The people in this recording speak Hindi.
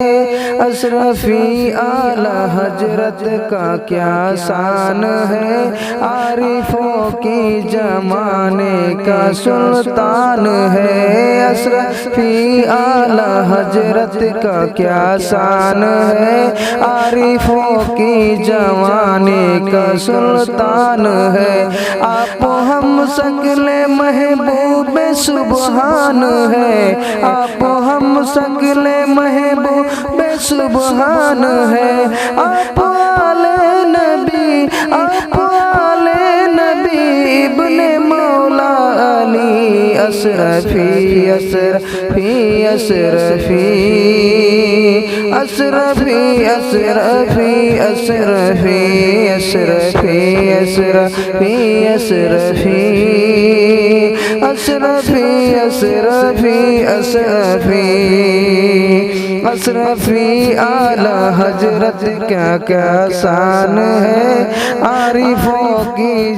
अशरफी आला हजरत का क्या शान है, आरिफों की जमाने का सुल्तान है। अशरफी आला हजरत का क्या शान है, आरिफों की जमाने का सुल्तान है। आप हम सकले महबूब सुबहान है, आप हम सकले महबूब सुबहान है। आप आले नबी, आप आले नबी इब्ने मौला अली। अशरफी अशरफी अशरफी अशरफी अशरफी अशरफी अशरफी अशरफी अशरफी अशरफी अशरफी अशरफी अशरफी आला हजरत क्या क्या शान है, आरिफों की